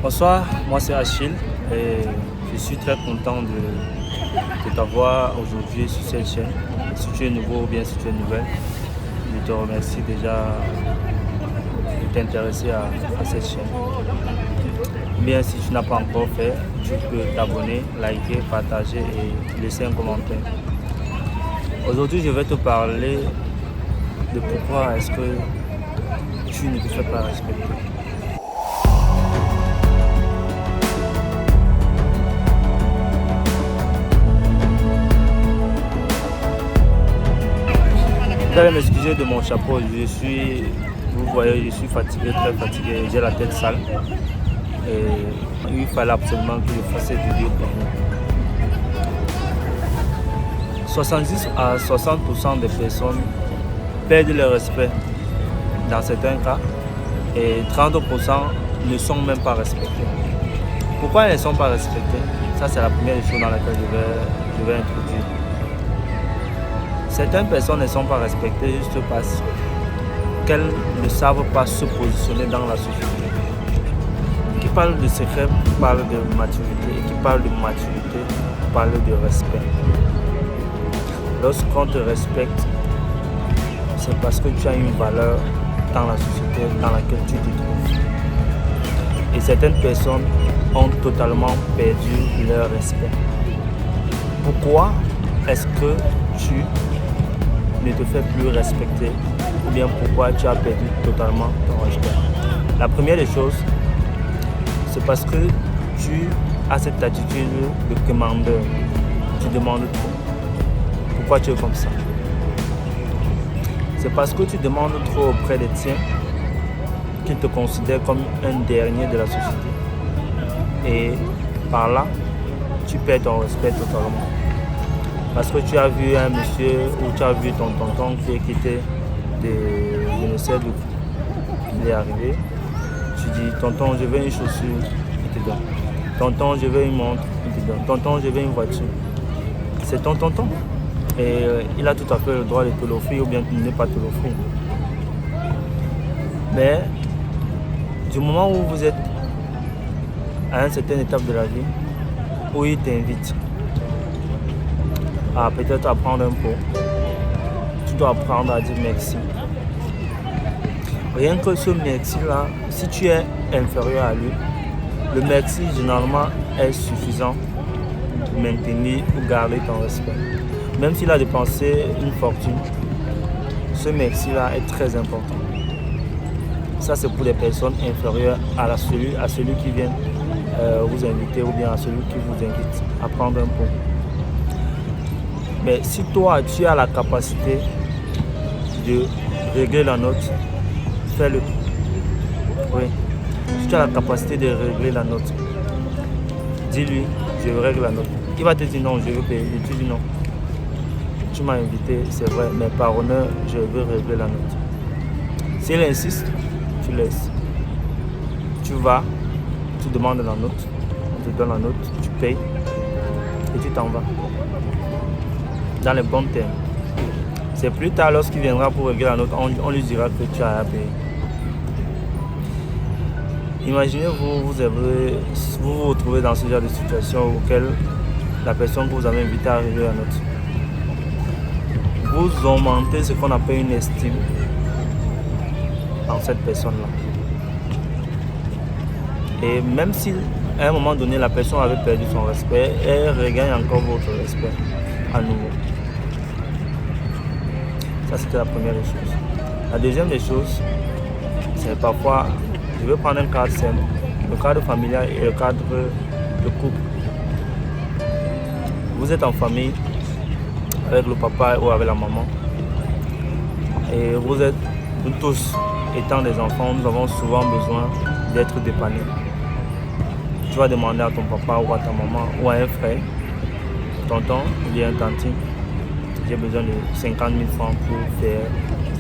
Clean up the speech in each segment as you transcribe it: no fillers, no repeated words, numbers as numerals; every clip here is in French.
Bonsoir, moi c'est Achille et je suis très content de t'avoir aujourd'hui sur cette chaîne. Si tu es nouveau ou bien si tu es nouvelle, je te remercie déjà de t'intéresser à cette chaîne. Ou bien si tu n'as pas encore fait, tu peux t'abonner, liker, partager et laisser un commentaire. Aujourd'hui, je vais te parler de pourquoi est-ce que tu ne te fais pas respecter. Vous allez m'excuser de mon chapeau, vous voyez, je suis fatigué, très fatigué, j'ai la tête sale. Et il fallait absolument que je fasse cette vidéo pour vous. 70 à 60% des personnes perdent le respect dans certains cas et 30% ne sont même pas respectées. Pourquoi elles ne sont pas respectées? Ça, c'est la première chose dans laquelle je vais introduire. Certaines personnes ne sont pas respectées juste parce qu'elles ne savent pas se positionner dans la société. Qui parle de secret parle de maturité et qui parle de maturité parle de respect. Lorsqu'on te respecte, c'est parce que tu as une valeur dans la société dans laquelle tu te trouves. Et certaines personnes ont totalement perdu leur respect. Pourquoi est-ce que tu ne te fais plus respecter ou bien pourquoi tu as perdu totalement ton respect? La première des choses, c'est parce que tu as cette attitude de commandeur. Tu demandes trop. Pourquoi tu es comme ça? C'est parce que tu demandes trop auprès des tiens qu'ils te considèrent comme un dernier de la société. Et par là, tu perds ton respect totalement. Parce que tu as vu un monsieur ou tu as vu ton tonton qui est quitté de je ne sais d'où il est arrivé. Tu dis, tonton, je veux une chaussure, il te donne. Tonton, je veux une montre, il te donne. Tonton, je veux une voiture. C'est ton tonton. Et il a tout à fait le droit de te l'offrir ou bien de ne pas te l'offrir. Mais du moment où vous êtes à une certaine étape de la vie, où il t'invite à peut-être à prendre un pot, tu dois apprendre à dire merci. Rien que ce merci-là, si tu es inférieur à lui, le merci généralement est suffisant pour maintenir ou garder ton respect. Même s'il a dépensé une fortune, ce merci-là est très important. Ça, c'est pour les personnes inférieures à celui qui vient vous inviter ou bien à celui qui vous invite à prendre un pot. Mais si toi, tu as la capacité de régler la note, fais-le. Oui. Si tu as la capacité de régler la note, dis-lui, je règle la note. Il va te dire non, je veux payer. Et tu dis non. Tu m'as invité, c'est vrai, mais par honneur, je veux régler la note. S'il insiste, tu laisses. Tu vas, tu demandes la note, on te donne la note, tu payes et tu t'en vas. Dans les bons termes. C'est plus tard, lorsqu'il viendra pour régler la note, on lui dira que tu as à payer. Imaginez vous vous retrouvez dans ce genre de situation auquel la personne que vous avez invité à régler la note. Vous augmentez ce qu'on appelle une estime dans cette personne-là. Et même si à un moment donné la personne avait perdu son respect, elle regagne encore votre respect à nouveau. Ça, c'était la première des choses. La deuxième des choses, c'est parfois, je vais prendre un cadre simple, le cadre familial et le cadre de couple. Vous êtes en famille avec le papa ou avec la maman et nous tous étant des enfants, nous avons souvent besoin d'être dépannés. Tu vas demander à ton papa ou à ta maman ou à un frère, tonton ou bien tantine, j'ai besoin de 50 000 francs pour faire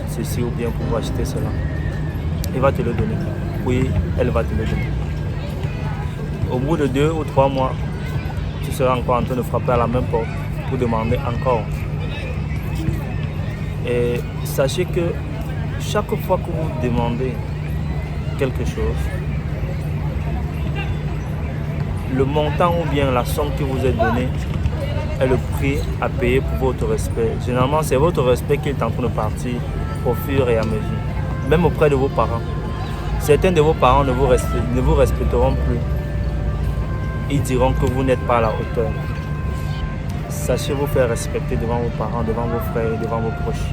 ceci ou bien pour acheter cela. Il va te le donner. Oui, elle va te le donner. Au bout de 2 ou 3 mois, tu seras encore en train de frapper à la même porte pour demander encore. Et sachez que chaque fois que vous demandez quelque chose, le montant ou bien la somme qui vous est donnée est le prix à payer pour votre respect. Généralement, c'est votre respect qui est en train de partir au fur et à mesure, même auprès de vos parents. Certains de vos parents ne vous respecteront plus. Ils diront que vous n'êtes pas à la hauteur. Sachez vous faire respecter devant vos parents, devant vos frères et devant vos proches.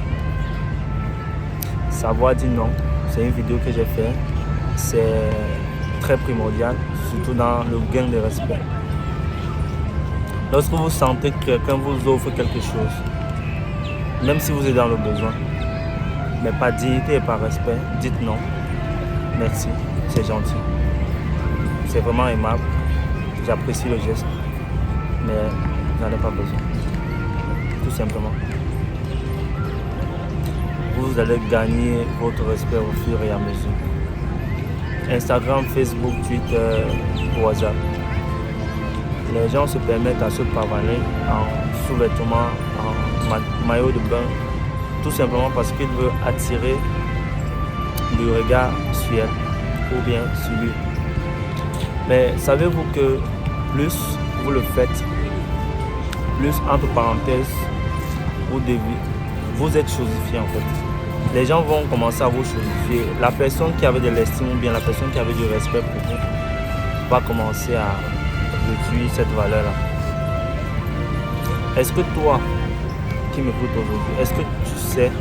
Savoir dire non, c'est une vidéo que j'ai faite. C'est très primordial, surtout dans le gain de respect. Lorsque vous sentez que quelqu'un vous offre quelque chose, même si vous êtes dans le besoin, mais par dignité et par respect, dites non. Merci, c'est gentil. C'est vraiment aimable. J'apprécie le geste, mais j'en ai pas besoin. Tout simplement. Vous allez gagner votre respect au fur et à mesure. Instagram, Facebook, Twitter, WhatsApp. Les gens se permettent à se pavaner en sous-vêtements, en maillot de bain, tout simplement parce qu'ils veulent attirer le regard sur elle ou bien sur lui. Mais savez-vous que plus vous le faites, plus entre parenthèses, vous êtes chosifié en fait. Les gens vont commencer à vous chosifier. La personne qui avait de l'estime ou bien la personne qui avait du respect pour vous va commencer à réduire cette valeur-là. Est-ce que toi qui m'écoutes aujourd'hui, est-ce que tu sais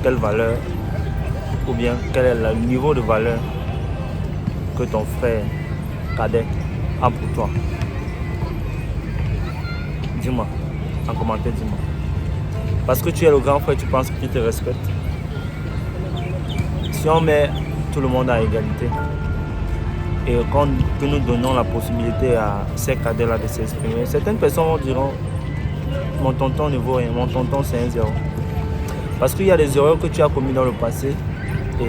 quelle valeur ou bien quel est le niveau de valeur que ton frère cadet a pour toi? Dis-moi, en commentaire, dis-moi. Parce que tu es le grand frère, tu penses qu'il te respecte. Si on met tout le monde à égalité et que nous donnons la possibilité à ces cadets-là de s'exprimer, certaines personnes diront mon tonton ne vaut rien, mon tonton c'est un zéro. Parce qu'il y a des erreurs que tu as commises dans le passé et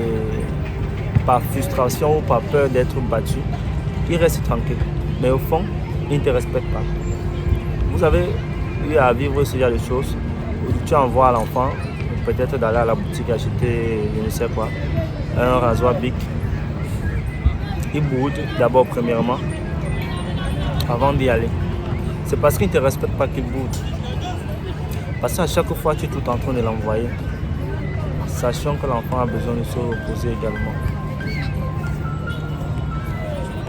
par frustration ou par peur d'être battu, il reste tranquille. Mais au fond, il ne te respecte pas. Vous avez eu à vivre ce genre de choses où tu envoies à l'enfant peut-être d'aller à la boutique acheter je ne sais quoi, un rasoir Bic. Il boude d'abord premièrement avant d'y aller. C'est parce qu'il ne te respecte pas qu'il boude. Parce qu'à chaque fois tu es tout en train de l'envoyer, sachant que l'enfant a besoin de se reposer également.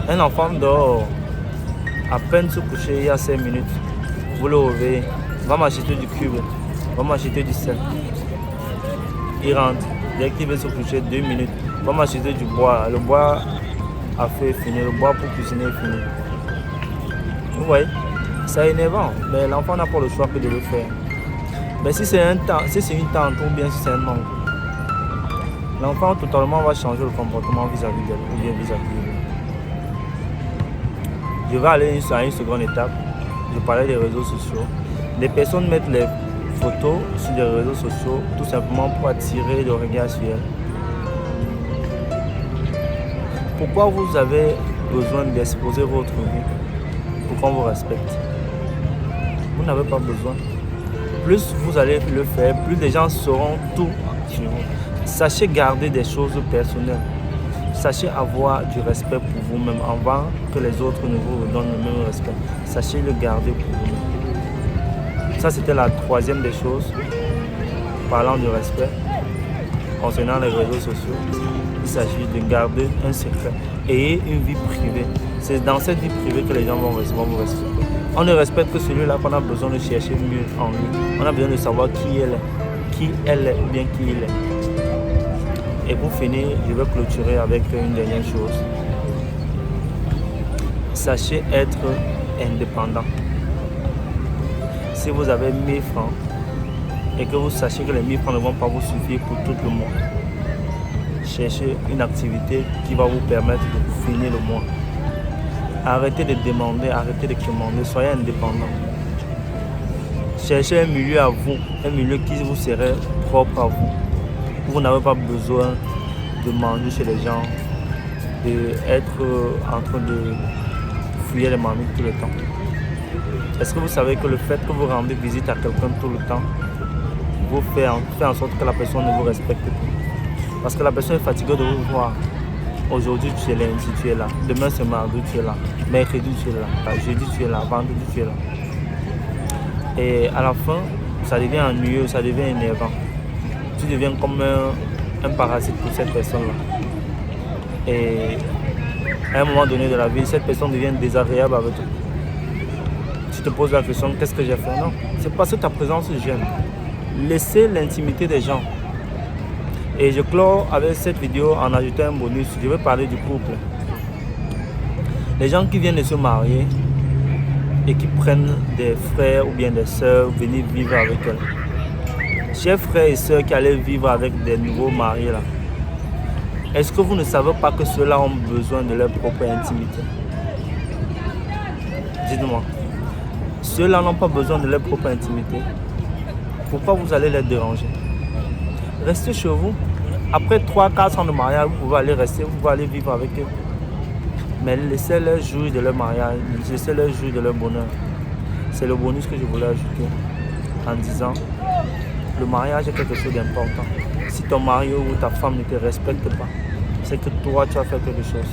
Un enfant dort à peine se coucher il y a 5 minutes. Vous le réveillez, va m'acheter du cube, va m'acheter du sel. Il rentre, dès qu'il veut se coucher 2 minutes, va m'acheter du bois. Le bois a fait fini, le bois pour cuisiner est fini. Vous voyez, c'est énervant, mais l'enfant n'a pas le choix que de le faire. Mais si c'est une tante ou bien si c'est un oncle, l'enfant totalement va changer le comportement vis-à-vis d'elle ou bien vis-à-vis de lui. Je vais aller à une seconde étape. Je parlais des réseaux sociaux. Les personnes mettent les photos sur les réseaux sociaux tout simplement pour attirer le regard sur elles. Pourquoi vous avez besoin d'exposer votre vie pour qu'on vous respecte? Vous n'avez pas besoin. Plus vous allez le faire, plus les gens sauront tout sur vous. Sachez garder des choses personnelles. Sachez avoir du respect pour vous-même avant que les autres ne vous donnent le même respect. Sachez le garder pour vous-même. Ça, c'était la troisième des choses. Parlant du respect, concernant les réseaux sociaux, il s'agit de garder un secret et une vie privée. C'est dans cette vie privée que les gens vont vous respecter. On ne respecte que celui-là qu'on a besoin de chercher mieux en lui. On a besoin de savoir qui elle est ou bien qui il est. Et pour finir, je vais clôturer avec une dernière chose. Sachez être indépendant. Si vous avez 1000 francs et que vous sachez que les 1000 francs ne vont pas vous suffire pour tout le mois, cherchez une activité qui va vous permettre de finir le mois. Arrêtez de demander, arrêtez de commander, soyez indépendant. Cherchez un milieu à vous, un milieu qui vous serait propre à vous. Vous n'avez pas besoin de manger chez les gens, d'être en train de fouiller les marmites tout le temps. Est-ce que vous savez que le fait que vous rendez visite à quelqu'un tout le temps vous fait en sorte que la personne ne vous respecte plus? Parce que la personne est fatiguée de vous voir. Aujourd'hui tu es lundi, tu es là. Demain c'est mardi, tu es là. Mercredi tu es là. Jeudi tu es là. Vendredi tu es là. Et à la fin, ça devient ennuyeux, ça devient énervant. Tu deviens comme un parasite pour cette personne-là. Et à un moment donné de la vie, cette personne devient désagréable avec toi. Tu te poses la question, qu'est-ce que j'ai fait? Non, c'est parce que ta présence gêne. Laissez l'intimité des gens. Et je clôt avec cette vidéo en ajoutant un bonus. Je vais parler du couple. Les gens qui viennent de se marier et qui prennent des frères ou bien des sœurs venir vivre avec elles. Chers frères et sœurs qui allaient vivre avec des nouveaux mariés là, est-ce que vous ne savez pas que ceux-là ont besoin de leur propre intimité? Dites-moi. Ceux-là n'ont pas besoin de leur propre intimité. Pourquoi vous allez les déranger? Restez chez vous. Après 3-4 ans de mariage, vous pouvez aller rester, vous pouvez aller vivre avec eux. Mais laissez-les jouir de leur mariage, laissez-les jouir de leur bonheur. C'est le bonus que je voulais ajouter en disant, le mariage est quelque chose d'important. Si ton mari ou ta femme ne te respecte pas, c'est que toi tu as fait quelque chose.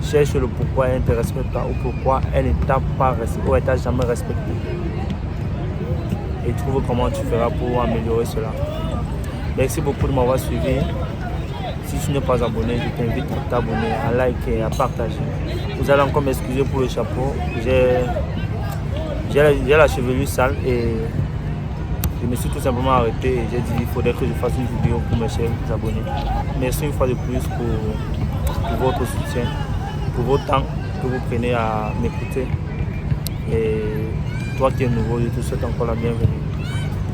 Cherche le pourquoi elle ne te respecte pas ou pourquoi elle ne t'a pas respecté ou elle ne t'a jamais respecté. Et trouve comment tu feras pour améliorer cela. Merci beaucoup de m'avoir suivi. Si tu n'es pas abonné, je t'invite à t'abonner, à liker, à partager. Vous allez encore m'excuser pour le chapeau. J'ai la chevelure sale et je me suis tout simplement arrêté et j'ai dit qu'il faudrait que je fasse une vidéo pour mes chers abonnés. Merci une fois de plus pour votre soutien, pour votre temps que vous prenez à m'écouter. Et toi qui es nouveau, je te souhaite encore la bienvenue.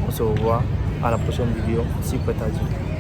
On se revoit à la prochaine vidéo, si prêt à Dieu.